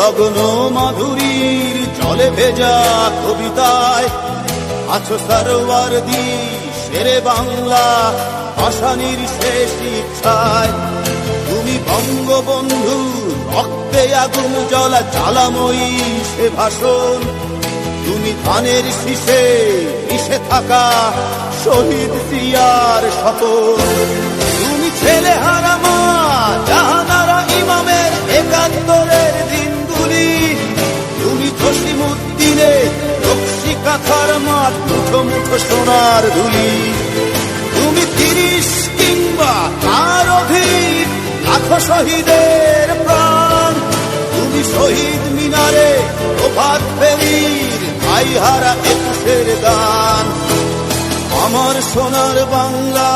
লগ্ন মাধুরীর জলে ভেজা কবিতায় আছো সরওয়ারদি শেরে বাংলা ভাষানির শেষ ইচ্ছায়। তুমি বঙ্গবন্ধু রক্তে আগুন জ্বলা জ্বালাময়ী সে ভাষণ। তুমি ধানের শীষে মিশে থাকা শহীদ জিয়ার শপথ। তুমি ছেলে হারা মা জাহানারা ইমামের একাত্তরের দিনগুলি। তুমি জসিমউদ্দিনের রক্সি কাঁথার মাঠ মুঠো মুঠো সোনার ধুলি। তুমি ৩০ কিংবা তার অধিক লাখো শহীদের প্রাণ। তুমি শহীদ মিনারে প্রভাত ফেরির ভাই হারা ২১-এর গান। আমার সোনার বাংলা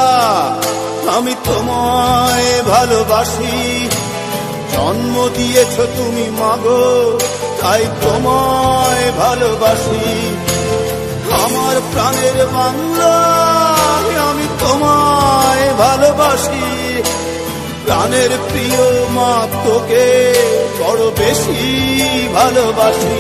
আমি তোমায় ভালোবাসি। জন্ম দিয়েছ তুমি মাগো তাই তোমায় ভালোবাসি। আমার প্রাণের বাংলা আমি তোমায় ভালোবাসি। প্রাণের প্রিয় মা তোকে বড় বেশি ভালোবাসি।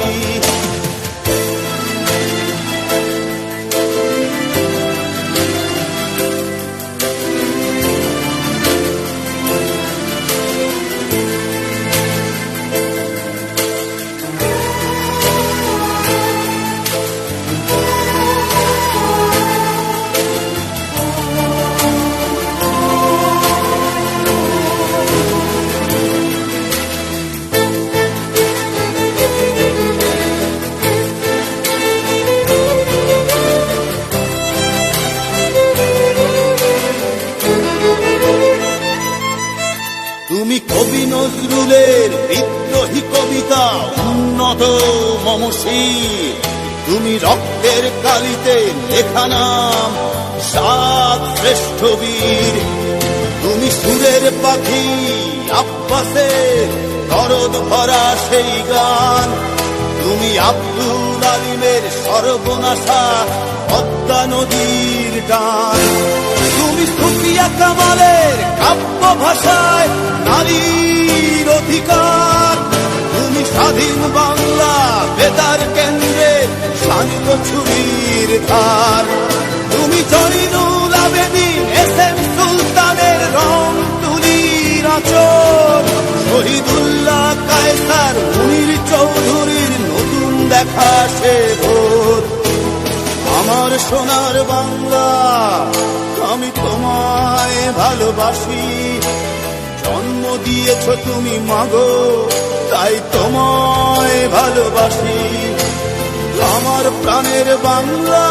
তুমি কবি নজরুলের বিদ্রোহী কবিতা উন্নত মমশীর। তুমি রক্তের কালিতে লেখা নাম ৭ শ্রেষ্ঠ বীর। তুমি সুরের পাখি আব্বাসের দরদ ভরা সেই গান। তুমি আব্দুল আলিমের সর্বনাশা পদ্মা নদীর গান। তুমি সুফিয়া কামালের কাব্য ভাষায় নারীর অধিকার। তুমি স্বাধীন বাংলা বেতার কেন্দ্রে শান্ত ছুরির ধার। তুমি জরিনুল আবেদিন এস.এম. সুলতানের রং তুলির আঁচল। শহীদুল্লাহ কায়সার মুনির চৌধুরীর নতুন দেখা সে ভোর। আমার সোনার বাংলা আমি তোমায় ভালোবাসি। জন্ম দিয়েছ তুমি মাগো তাই তোমায় ভালোবাসি। আমার প্রাণের বাংলা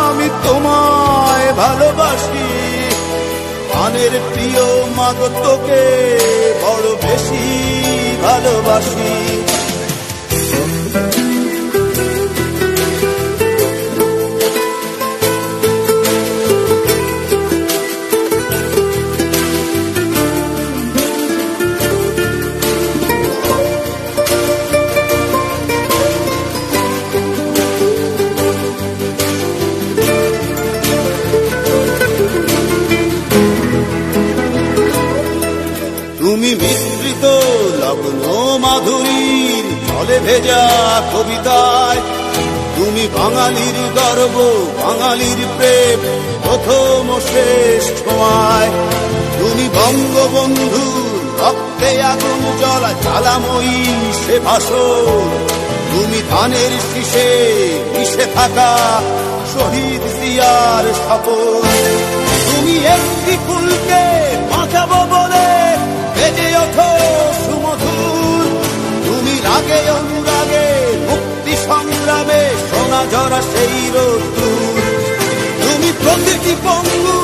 আমি তোমায় ভালোবাসি। প্রাণের প্রিয় মাগো তোকে বড় বেশি ভালোবাসি। তুমি মিশ্রিত লগ্ন মাধুরীর জলে ভেজা কবিতায়। তুমি বাঙালির গর্ব বাঙালির প্রেম প্রথম শেষ ছোঁয়ায়। তুমি বঙ্গবন্ধু রক্তে আগুন জ্বলা জ্বালাময়ী সে ভাষণ। তুমি ধানের শীষে মিশে থাকা শহীদ জিয়ার শপথ। তুমি একটি ফুলকে বাঁচাবো বলে বেজে ওঠো সুমধুর। তুমি রাগে অনুরাগে মুক্তি সংগ্রামে সোনা ঝরা সেই রোদ্দুর। তুমি প্রতিটি পঙ্গু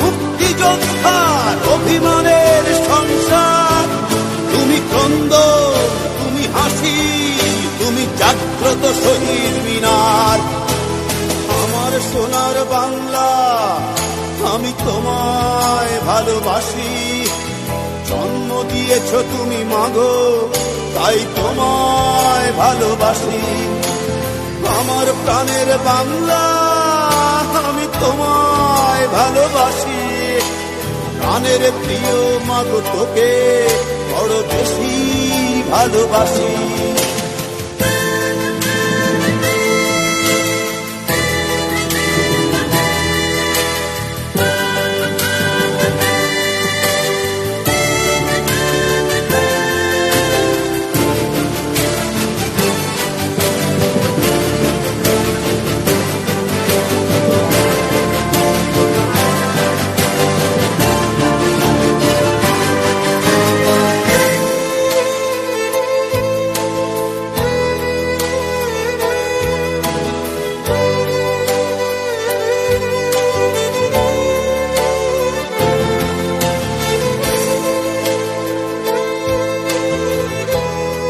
মুক্তিযোদ্ধার অভিমানের সংসার। তুমি ক্রন্দন তুমি হাসি তুমি জাগ্রত শহীদ মিনার। আমার সোনার বাংলা আমি তোমায় ভালোবাসি। জন্ম দিয়েছ তুমি মাগো তাই তোমায় ভালোবাসি। আমার প্রাণের বাংলা আমি তোমায় ভালোবাসি। প্রাণের প্রিয় মাগো তোকে বড় বেশি ভালোবাসি।